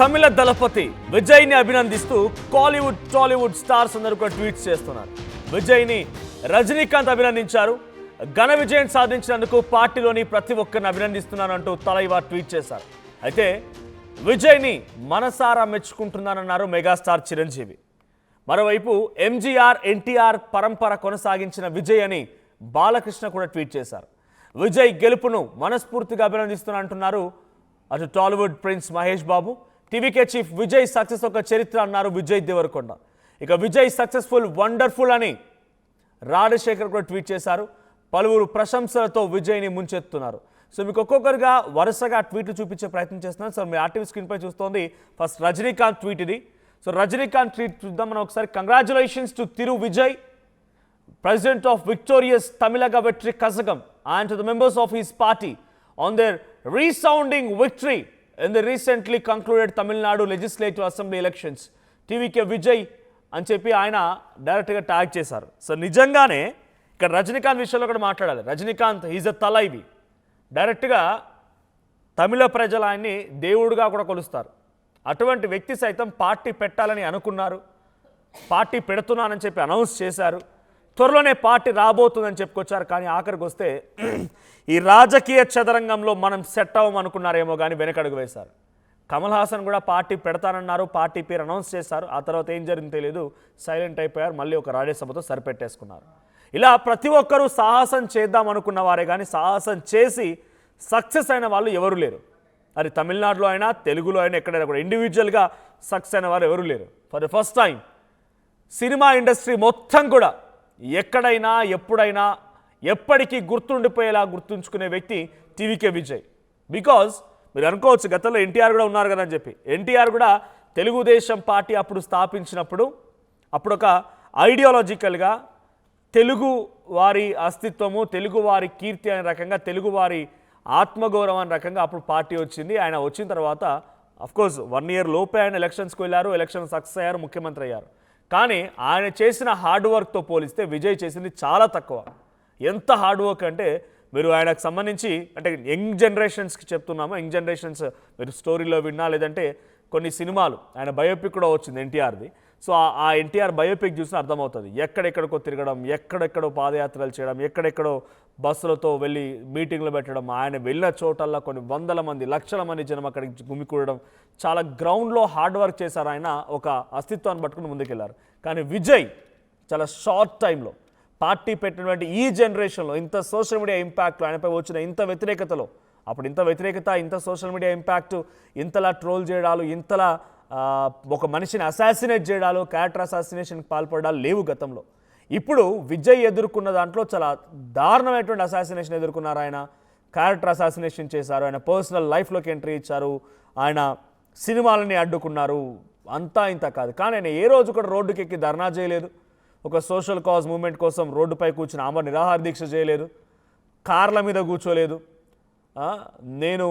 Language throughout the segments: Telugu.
తమిళ దళపతి విజయ్ని అభినందిస్తూ టాలీవుడ్ స్టార్స్ అందరూ కూడా ట్వీట్స్ చేస్తున్నారు. విజయ్ని రజనీకాంత్ అభినందించారు. ఘన విజయం సాధించినందుకు పార్టీలోని ప్రతి ఒక్కరిని అభినందిస్తున్నానంటూ తలైవా ట్వీట్ చేశారు. అయితే విజయ్ని మనసారా మెచ్చుకుంటున్నానన్నారు మెగాస్టార్ చిరంజీవి. మరోవైపు ఎంజీఆర్ ఎన్టీఆర్ పరంపర కొనసాగించిన విజయ్ అని బాలకృష్ణ కూడా ట్వీట్ చేశారు. విజయ్ గెలుపును మనస్ఫూర్తిగా అభినందిస్తున్నానంటున్నారు అటు Tollywood prince Mahesh Babu. TVK chief Vijay success ఒక చరిత్ర అన్నారు విజయ్ దేవరకొండ. ఇక విజయ్ సక్సెస్ఫుల్ వండర్ఫుల్ అని రాజశేఖర్ కూడా ట్వీట్ చేశారు. పలువురు ప్రశంసలతో విజయ్ని ముంచెత్తున్నారు. సో మీకు ఒక్కొక్కరుగా వరుసగా ట్వీట్లు చూపించే ప్రయత్నం చేస్తున్నాను. సో మీ ఆర్టీవీ స్క్రీన్పై చూస్తోంది ఫస్ట్ రజనీకాంత్ ట్వీట్ ఇది. సో రజనీకాంత్ ట్వీట్ చూద్దాం మనం ఒకసారి. Congratulations to Thiru Vijay, president of victorious Tamilaga Vetri Kazagam, and to the members of his party on their resounding victory in the recently concluded Tamil Nadu Legislative Assembly elections. TVK Vijay అని చెప్పి ఆయన డైరెక్ట్గా ట్యాగ్ చేశారు. సో నిజంగానే ఇక్కడ రజనీకాంత్ విషయంలో కూడా మాట్లాడాలి. Rajinikanth is a Thalaivi. డైరెక్ట్గా తమిళ ప్రజలు ఆయన్ని దేవుడుగా కూడా కొలుస్తారు. అటువంటి వ్యక్తి సైతం పార్టీ పెట్టాలని అనుకున్నారు, పార్టీ పెడుతున్నానని చెప్పి అనౌన్స్ చేశారు. త్వరలోనే పార్టీ రాబోతుందని చెప్పుకొచ్చారు. కానీ ఆఖరికి వస్తే ఈ రాజకీయ చదరంగంలో మనం సెట్ అవ్వమనుకున్నారేమో కానీ వెనకడుగు వేశారు. కమల్ హాసన్ కూడా పార్టీ పెడతానన్నారు, పార్టీ పేరు అనౌన్స్ చేశారు. ఆ తర్వాత ఏం జరిగిందో తెలియదు, సైలెంట్ అయిపోయారు. మళ్ళీ ఒక రాజ్యసభతో సరిపెట్టేసుకున్నారు. ఇలా ప్రతి ఒక్కరూ సాహసం చేద్దాం అనుకున్న వారే కానీ సాహసం చేసి సక్సెస్ అయిన వాళ్ళు ఎవరు లేరు. అది తమిళనాడులో అయినా తెలుగులో అయినా ఎక్కడైనా కూడా ఇండివిజువల్గా సక్సెస్ అయిన వారు ఎవరు లేరు. For the first time cinema industry మొత్తం కూడా ఎక్కడైనా ఎప్పుడైనా ఎప్పటికీ గుర్తుండిపోయేలా గుర్తుంచుకునే వ్యక్తి టీవీకే విజయ్. బికాజ్ మీరు అనుకోవచ్చు గతంలో ఎన్టీఆర్ కూడా ఉన్నారు కదా అని చెప్పి. ఎన్టీఆర్ కూడా తెలుగుదేశం పార్టీ అప్పుడు స్థాపించినప్పుడు అప్పుడు ఒక ఐడియాలజికల్గా తెలుగు వారి అస్తిత్వము, తెలుగు వారి కీర్తి అనే రకంగా, తెలుగు వారి ఆత్మగౌరవం అనే రకంగా అప్పుడు పార్టీ వచ్చింది. ఆయన వచ్చిన తర్వాత అఫ్కోర్స్ 1 year లోపే ఆయన ఎలక్షన్స్కి వెళ్ళారు, ఎలక్షన్ సక్సెస్ అయ్యారు, ముఖ్యమంత్రి అయ్యారు. కానీ ఆయన చేసిన హార్డ్ వర్క్తో పోలిస్తే విజయ్ చేసింది చాలా తక్కువ. ఎంత హార్డ్ వర్క్ అంటే మీరు ఆయనకు సంబంధించి అంటే యంగ్ జనరేషన్స్కి చెప్తున్నాము. యంగ్ జనరేషన్స్ మీరు స్టోరీలో విన్నా, లేదంటే కొన్ని సినిమాలు ఆయన బయోపిక్ కూడా వచ్చింది ఎన్టీఆర్ది. సో ఆ ఎన్టీఆర్ బయోపిక్ చూసినా అర్థమవుతుంది. ఎక్కడెక్కడికో తిరగడం, ఎక్కడెక్కడో పాదయాత్రలు చేయడం, ఎక్కడెక్కడో బస్సులతో వెళ్ళి మీటింగ్లు పెట్టడం, ఆయన వెళ్ళిన చోటల్లో కొన్ని వందల మంది, లక్షల మంది జనం అక్కడికి గుమికూడడం, చాలా గ్రౌండ్లో హార్డ్ వర్క్ చేశారు. ఆయన ఒక అస్తిత్వాన్ని పట్టుకుని ముందుకెళ్లారు. కానీ విజయ్ చాలా షార్ట్ టైంలో పార్టీ పెట్టినటువంటి ఈ జనరేషన్లో ఇంత సోషల్ మీడియా ఇంపాక్ట్, ఆయనపై వచ్చిన ఇంత వ్యతిరేకతలో, అప్పుడు ఇంత వ్యతిరేకత, ఇంత సోషల్ మీడియా ఇంపాక్ట్, ఇంతలా ట్రోల్ చేయడాలు, ఇంతలా ఒక మనిషిని అసాసినేట్ చేయడాలు, క్యారెక్టర్ అసాసినేషన్కి పాల్పడాలు లేవు గతంలో. ఇప్పుడు విజయ్ ఎదుర్కొన్న దాంట్లో చాలా దారుణమైనటువంటి అసాసినేషన్ ఎదుర్కొన్నారు. ఆయన క్యారెక్టర్ అసాసినేషన్ చేశారు, ఆయన పర్సనల్ లైఫ్లోకి ఎంట్రీ ఇచ్చారు, ఆయన సినిమాలని అడ్డుకున్నారు. అంతా ఇంత కాదు, కానీ ఆయన ఏ రోజు కూడా రోడ్డుకి ఎక్కి ధర్నా చేయలేదు, ఒక సోషల్ కాజ్ మూవ్మెంట్ కోసం రోడ్డుపై కూర్చుని ఆమె నిరాహార దీక్ష చేయలేదు, కార్ల మీద కూర్చోలేదు, నేను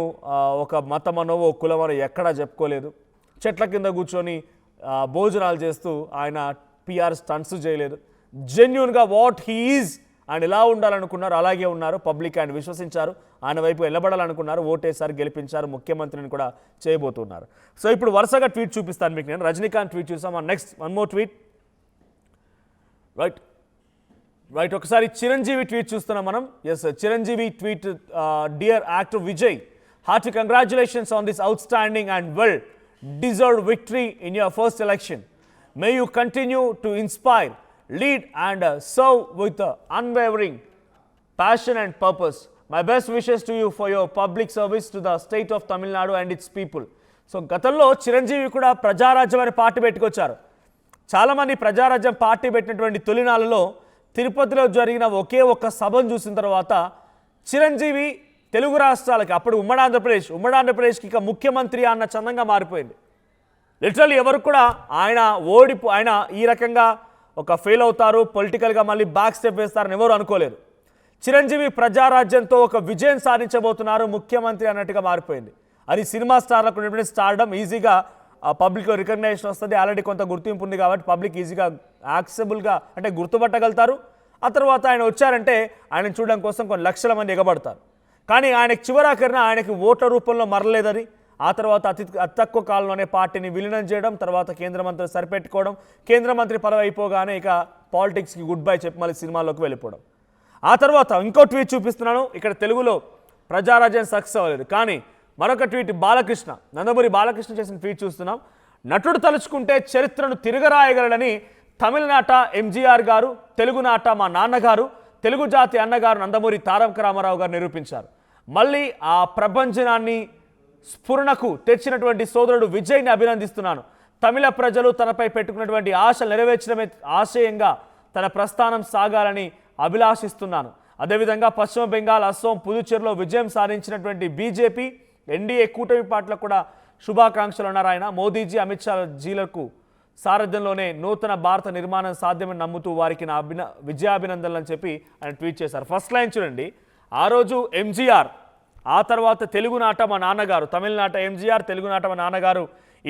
ఒక మతమనో ఓ కులమనో ఎక్కడా చెప్పుకోలేదు, చెట్ల కింద కూర్చొని భోజనాలు చేస్తూ ఆయన పిఆర్ స్టంట్స్ చేయలేదు. జెన్యూన్గా వాట్ హీ ఈజ్, ఆయన ఎలా ఉండాలనుకున్నారు అలాగే ఉన్నారు. పబ్లిక్ ఆయన విశ్వసించారు, ఆయన వైపు నిలబడాలనుకున్నారు, ఓటేసారి గెలిపించారు, ముఖ్యమంత్రిని కూడా చేయబోతున్నారు. సో ఇప్పుడు వరుసగా ట్వీట్ చూపిస్తాను మీకు. నేను రజనీకాంత్ ట్వీట్ చూసాం. Next one more tweet. Right ఒకసారి చిరంజీవి ట్వీట్ చూస్తున్నాం మనం. Yes, Chiranjeevi tweet, dear actor Vijay, hearty congratulations on this outstanding and well deserved victory in your first election. May you continue to inspire, lead and serve with unwavering passion and purpose. My best wishes to you for your public service to the state of Tamil Nadu and its people. So గతంలో చిరంజీవి కూడా ప్రజారాజ్యం అనే పార్టీ పెట్టుకొచ్చారు. చాలామంది ప్రజారాజ్యం పార్టీ పెట్టినటువంటి తొలినాళ్ళలో తిరుపతిలో జరిగిన ఒకే ఒక్క సభను చూసిన తర్వాత చిరంజీవి తెలుగు రాష్ట్రాలకి, అప్పుడు ఉమ్మడి ఆంధ్రప్రదేశ్కి ఇక ముఖ్యమంత్రి అన్న చందంగా మారిపోయింది. లిటరల్లీ ఎవరు కూడా ఆయన ఈ రకంగా ఒక ఫెయిల్ అవుతారు, పొలిటికల్గా మళ్ళీ బ్యాక్ స్టెప్ వేస్తారని ఎవరు అనుకోలేదు. చిరంజీవి ప్రజారాజ్యంతో ఒక విజయం సాధించబోతున్నారు, ముఖ్యమంత్రి అన్నట్టుగా మారిపోయింది. అది సినిమా స్టార్లకు ఉన్నటువంటి స్టార్డమ్, ఈజీగా పబ్లిక్లో రికగ్నైజేషన్ వస్తుంది. ఆల్రెడీ కొంత గుర్తింపు ఉంది కాబట్టి పబ్లిక్ ఈజీగా యాక్సెబుల్గా అంటే గుర్తుపట్టగలుగుతారు. ఆ తర్వాత ఆయన వచ్చారంటే ఆయన చూడడం కోసం కొన్ని లక్షల మంది ఎగబడతారు. కానీ ఆయనకు చివరాఖరిన ఆయనకి ఓట్ల రూపంలో మరలేదని, ఆ తర్వాత అతి తక్కువ కాలంలోనే పార్టీని విలీనం చేయడం, తర్వాత కేంద్ర మంత్రి సరిపెట్టుకోవడం, కేంద్ర మంత్రి పదవి అయిపోగానే ఇక పాలిటిక్స్కి గుడ్ బై చెప్పి మళ్ళీ సినిమాల్లోకి వెళ్ళిపోవడం. ఆ తర్వాత ఇంకో ట్వీట్ చూపిస్తున్నాను. ఇక్కడ తెలుగులో ప్రజారాజ్యం సక్సెస్ అవ్వలేదు, కానీ మరొక ట్వీట్ బాలకృష్ణ, నందమూరి బాలకృష్ణ చేసిన ట్వీట్ చూస్తున్నాం. నటుడు తలుచుకుంటే చరిత్రను తిరగరాయగలడని తమిళనాట ఎంజీఆర్ గారు, తెలుగునాట మా నాన్నగారు, తెలుగు జాతి అన్నగారు నందమూరి తారక రామారావు గారు నిరూపించారు. మళ్ళీ ఆ ప్రభంజనాన్ని స్ఫురణకు తెచ్చినటువంటి సోదరుడు విజయ్ని అభినందిస్తున్నాను. తమిళ ప్రజలు తనపై పెట్టుకున్నటువంటి ఆశలు నెరవేర్చడమే ఆశయంగా తన ప్రస్థానం సాగాలని అభిలాషిస్తున్నాను. అదేవిధంగా పశ్చిమ బెంగాల్, అస్సోం, పుదుచ్చేరిలో విజయం సాధించినటువంటి బీజేపీ, ఎన్డీఏ కూటమి పార్టీలకు కూడా శుభాకాంక్షలు అన్నారు ఆయన. మోదీజీ, అమిత్ షా జీలకు సారథ్యంలోనే నూతన భారత నిర్మాణం సాధ్యమని నమ్ముతూ వారికి నా విజయాభినందనలు అని చెప్పి ఆయన ట్వీట్ చేశారు. ఫస్ట్ లైన్ చూడండి. ఆ రోజు ఎంజీఆర్, ఆ తర్వాత తెలుగునాట మా నాన్నగారు, తమిళనాట ఎంజీఆర్, తెలుగునాట మా నాన్నగారు,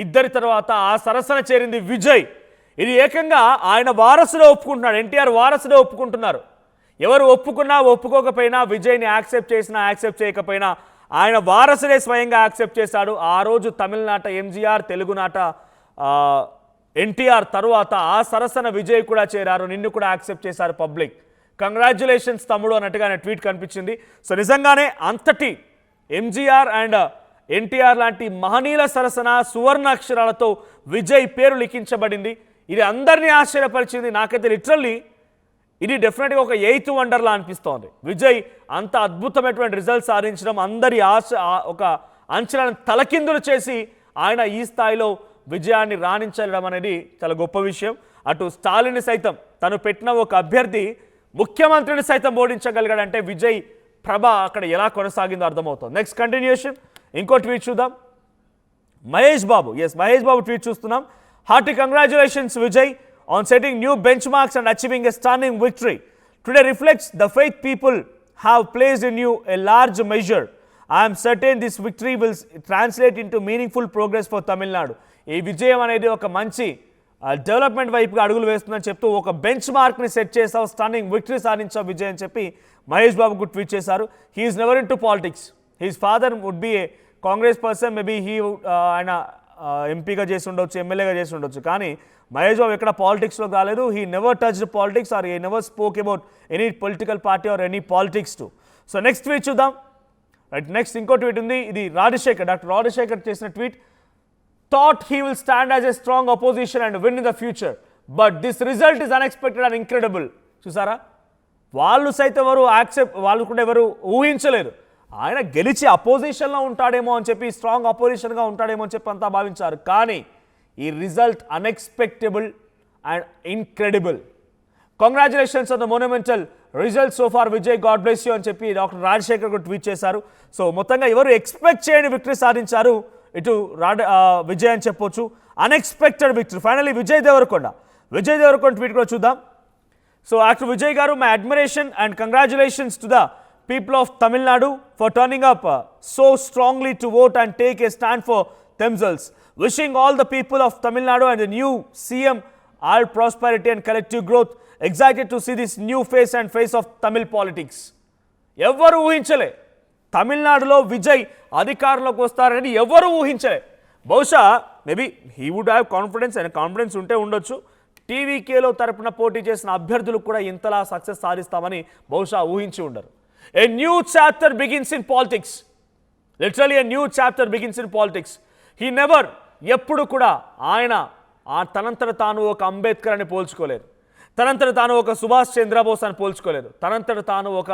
ఇద్దరి తర్వాత ఆ సరసన చేరింది విజయ్. ఇది ఏకంగా ఆయన వారసులో ఒప్పుకుంటున్నాడు, ఎన్టీఆర్ వారసులో ఒప్పుకుంటున్నారు. ఎవరు ఒప్పుకున్నా ఒప్పుకోకపోయినా, విజయ్ని యాక్సెప్ట్ చేసినా యాక్సెప్ట్ చేయకపోయినా ఆయన వారసుడే స్వయంగా యాక్సెప్ట్ చేశాడు. ఆ రోజు తమిళనాట ఎంజీఆర్, తెలుగునాట ఎన్టీఆర్ తరువాత ఆ సరసన విజయ్ కూడా చేరారు. నిన్ను కూడా యాక్సెప్ట్ చేశారు పబ్లిక్. కంగ్రాచ్యులేషన్స్ తమ్ముడు అన్నట్టుగా ఆయన ట్వీట్ కనిపించింది. సో నిజంగానే అంతటి ఎంజీఆర్ అండ్ ఎన్టీఆర్ లాంటి మహనీయుల సరసన సువర్ణ అక్షరాలతో విజయ్ పేరు లిఖించబడింది. ఇది అందరినీ ఆశ్చర్యపరిచింది. నాకైతే లిటరల్లీ ఇది డెఫినెట్గా ఒక 8th వండర్లా అనిపిస్తోంది. విజయ్ అంత అద్భుతమైనటువంటి రిజల్ట్స్ సాధించడం, అందరి ఆశ ఒక అంచనాలను తలకిందులు చేసి ఆయన ఈ స్థాయిలో విజయాన్ని రాణించడం అనేది చాలా గొప్ప విషయం. అటు స్టాలిన్ సైతం తను పెట్టిన ఒక అభ్యర్థి ముఖ్యమంత్రిని సైతం ఓడించగలిగాడంటే విజయ్ ప్రభ అక్కడ ఎలా కొనసాగిందో అర్థమవుతుంది. నెక్స్ట్ కంటిన్యూషన్ ఇంకో ట్వీట్ చూద్దాం. మహేష్ బాబు, మహేష్ బాబు ట్వీట్ చూస్తున్నాం. Hearty congratulations Vijay on setting new benchmarks and achieving a stunning victory. Today reflects the faith people have placed in you a large measure. I am certain this victory will translate into meaningful progress for Tamil Nadu. ఈ విజయం అనేది ఒక మంచి డెవలప్మెంట్ వైపుగా అడుగులు వేస్తుందని చెప్తూ ఒక బెంచ్ మార్క్ని సెట్ చేసావు, స్టన్నింగ్ విక్టరీ సాధించావు విజయ్ అని చెప్పి మహేష్ బాబుకు ట్వీట్ చేశారు. He is never in to politics. His father would be a Congress person, maybe ఆయన ఎంపీగా చేసి ఉండొచ్చు, ఎమ్మెల్యేగా చేసి ఉండొచ్చు, కానీ మహేష్ బాబు ఎక్కడ పాలిటిక్స్లో కాలేదు. He never touched politics or he never spoke about any political party or any politics to. So next tweet చూద్దాం. రైట్, నెక్స్ట్ ఇంకో ట్వీట్ ఉంది. ఇది డాక్టర్ రాజశేఖర్ చేసిన tweet. Thought he will stand as a strong opposition and win in the future, but this result is unexpected and incredible. చూసారా, వాళ్ళు సైతం వాళ్ళు కూడా ఎవరు ఊహించలేరు ఆయన గెలిచి అపోజిషన్లో ఉంటాడేమో అని చెప్పి, స్ట్రాంగ్ అపోజిషన్గా ఉంటాడేమో అని చెప్పి అంతా భావించారు. కానీ ఈ result unexpectable and incredible. Congratulations on the monumental result so far Vijay, God bless you అని చెప్పి డాక్టర్ రాజశేఖర్ కూడా ట్వీట్ చేశారు. సో మొత్తంగా ఎవరు ఎక్స్పెక్ట్ చేయని విక్టరీ సాధించారు ఇటు విజయ్ అని చెప్పొచ్చు. Unexpected victory. Finally Vijay Deverakonda tweet కూడా చూద్దాం. So actor Vijay garu, my admiration and congratulations to the people of Tamil Nadu for turning up so strongly to vote and take a stand for themselves. Wishing all the people of Tamil Nadu and the new CM all prosperity and collective growth. Excited to see this new face of Tamil politics. ఎవరు ఊహించలే తమిళనాడులో విజయ్ అధికారంలోకి వస్తారని ఎవరు ఊహించలే. బహుశా maybe he would have confidence ఉంటే ఉండొచ్చు. టీవీకేలో తరపున పోటీ చేసిన అభ్యర్థులు కూడా ఇంతలా సక్సెస్ సాధిస్తామని బహుశా ఊహించి ఉండరు. A new chapter begins in politics. Literally a new chapter begins in politics. He never, ఎప్పుడు కూడా ఆయన తనంతట తాను ఒక అంబేద్కర్ అని పోల్చుకోలేరు, తనంతట తాను ఒక సుభాష్ చంద్రబోస్ అని పోల్చుకోలేరు, తనంతట తాను ఒక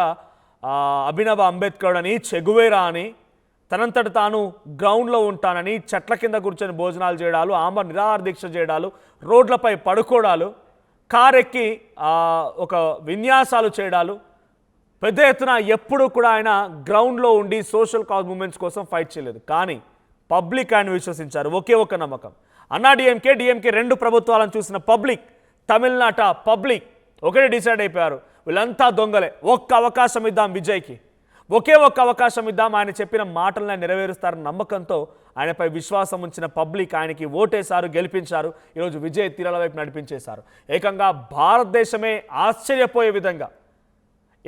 అభినవ అంబేద్కర్ అని, చెగువేరా అని, తనంతట తాను గ్రౌండ్లో ఉంటానని, చెట్ల కింద కూర్చొని భోజనాలు చేయడాలు, ఆమె నిరాహార దీక్ష చేయడాలు, రోడ్లపై పడుకోవడాలు, కారెక్కి ఒక విన్యాసాలు చేయడాలు, పెద్ద ఎత్తున ఎప్పుడూ కూడా ఆయన గ్రౌండ్లో ఉండి సోషల్ కాజ్ మూమెంట్స్ కోసం ఫైట్ చేయలేదు. కానీ పబ్లిక్ ఆయన విశ్వసించారు. ఒకే ఒక నమ్మకం. అన్నా డిఎంకే 2 ప్రభుత్వాలను చూసిన పబ్లిక్, తమిళనాట పబ్లిక్ ఒకటే డిసైడ్ అయిపోయారు, వీళ్ళంతా దొంగలే, ఒక్క అవకాశం ఇద్దాం విజయ్కి, ఒకే ఒక్క అవకాశం ఇద్దాం, ఆయన చెప్పిన మాటలను నెరవేరుస్తారన్న నమ్మకంతో ఆయనపై విశ్వాసం ఉంచిన పబ్లిక్ ఆయనకి ఓటేశారు, గెలిపించారు. ఈరోజు విజయ్ తీరాల వైపు నడిపించేశారు. ఏకంగా భారతదేశమే ఆశ్చర్యపోయే విధంగా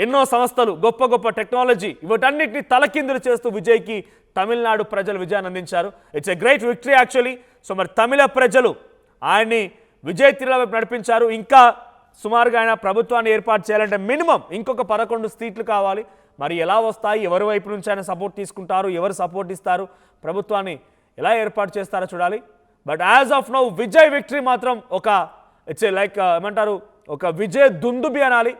ఎన్నో సంస్థలు, గొప్ప గొప్ప టెక్నాలజీ వీటన్నిటిని తలకిందులు చేస్తూ విజయ్కి తమిళనాడు ప్రజలు విజయాన్ని అందించారు. It's a great victory actually. So మరి తమిళ ప్రజలు ఆయన్ని విజయ్ తిరుల వైపు నడిపించారు. ఇంకా సుమారుగా ఆయన ప్రభుత్వాన్ని ఏర్పాటు చేయాలంటే మినిమం ఇంకొక 11 సీట్లు కావాలి. మరి ఎలా వస్తాయి, ఎవరి వైపు నుంచి ఆయన సపోర్ట్ తీసుకుంటారు, ఎవరు సపోర్ట్ ఇస్తారు, ప్రభుత్వాన్ని ఎలా ఏర్పాటు చేస్తారో చూడాలి. But as of now Vijay victory మాత్రం ఒక ఇట్స్ లైక్ ఏమంటారు, ఒక విజయ్ దుందుబి అనాలి.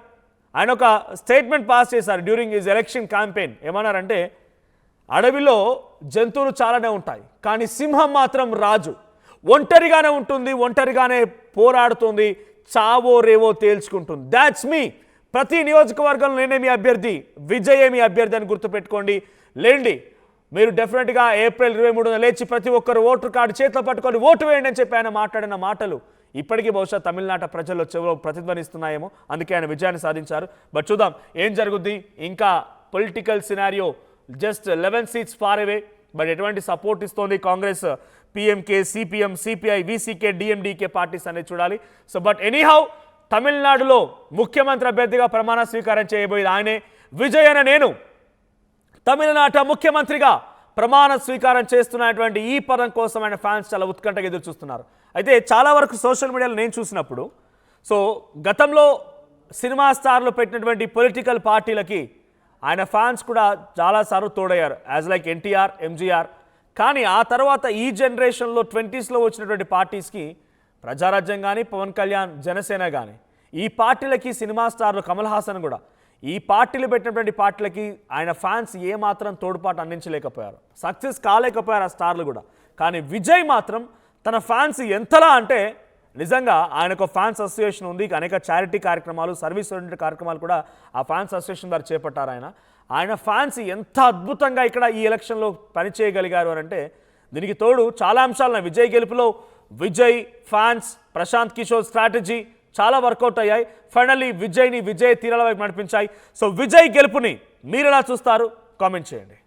ఆయన ఒక స్టేట్మెంట్ పాస్ చేశారు డ్యూరింగ్ హిజ్ ఎలక్షన్ క్యాంపెయిన్. ఏమన్నారంటే, అడవిలో జంతువులు చాలానే ఉంటాయి కానీ సింహం మాత్రం రాజు, ఒంటరిగానే ఉంటుంది, ఒంటరిగానే పోరాడుతుంది, చావో రేవో తేల్చుకుంటుంది. దాట్స్ మీ. ప్రతి నియోజకవర్గంలో నేనే మీ అభ్యర్థి, విజయే మీ అభ్యర్థి అని గుర్తుపెట్టుకోండి. లేండి, మీరు డెఫినెట్గా ఏప్రిల్ 23న లేచి ప్రతి ఒక్కరు ఓటర్ కార్డు చేతిలో పట్టుకొని ఓటు వేయండి అని చెప్పి ఆయన మాట్లాడిన మాటలు ఇప్పటికీ బహుశా తమిళనాట ప్రజల్లో చెవిలో ప్రతిధ్వనిస్తున్నాయేమో. అందుకే ఆయన విజయాన్ని సాధించారు. బట్ చూద్దాం ఏం జరుగుద్ది. ఇంకా political scenario just 11 seats far away. But ఎటువంటి సపోర్ట్ ఇస్తోంది Congress, PMK, CPM, CPI, VCK, DMDK parties అనేది చూడాలి. సో బట్ ఎనీహౌ తమిళనాడులో ముఖ్యమంత్రి అభ్యర్థిగా ప్రమాణ స్వీకారం చేయబోయేది ఆయనే. విజయ్ అనే నేను తమిళనాట ముఖ్యమంత్రిగా ప్రమాణ స్వీకారం చేస్తున్నటువంటి ఈ పదం కోసం ఆయన ఫ్యాన్స్ చాలా ఉత్కంఠగా ఎదురు చూస్తున్నారు. అయితే చాలా వరకు సోషల్ మీడియాలో నేను చూసినప్పుడు, సో గతంలో సినిమా స్టార్లు పెట్టినటువంటి పొలిటికల్ పార్టీలకి ఆయన ఫ్యాన్స్ కూడా చాలాసార్లు తోడయ్యారు, యాజ్ లైక్ ఎన్టీఆర్, ఎంజీఆర్. కానీ ఆ తర్వాత ఈ జనరేషన్లో 20స్లో వచ్చినటువంటి పార్టీస్కి ప్రజారాజ్యం కానీ, పవన్ కళ్యాణ్, జనసేన కానీ, ఈ పార్టీలకి సినిమా స్టార్లు కమల్ హాసన్ కూడా ఈ పార్టీలు పెట్టినటువంటి పార్టీలకి ఆయన ఫ్యాన్స్ ఏమాత్రం తోడ్పాటు అందించలేకపోయారు, సక్సెస్ కాలేకపోయారు ఆ స్టార్లు కూడా. కానీ విజయ్ మాత్రం తన ఫ్యాన్స్ ఎంతలా అంటే నిజంగా ఆయనకు ఫ్యాన్స్ అసోసియేషన్ ఉంది, అనేక చారిటీ కార్యక్రమాలు, సర్వీస్ ఓరియంటెడ్ కార్యక్రమాలు కూడా ఆ ఫ్యాన్స్ అసోసియేషన్ ద్వారా చేపట్టారు. ఆయన ఫ్యాన్స్ ఎంత అద్భుతంగా ఇక్కడ ఈ ఎలక్షన్లో పనిచేయగలిగారు అని అంటే దీనికి తోడు చాలా అంశాలు విజయ్ గెలుపులో విజయ్ ఫ్యాన్స్, ప్రశాంత్ కిషోర్ స్ట్రాటజీ చాలా వర్కౌట్ అయ్యాయి. ఫైనల్లీ విజయ్ తిరుల వైపు నడిపించాయి. సో విజయ్ గెలుపుని మీరు ఎలా చూస్తారు కామెంట్ చేయండి.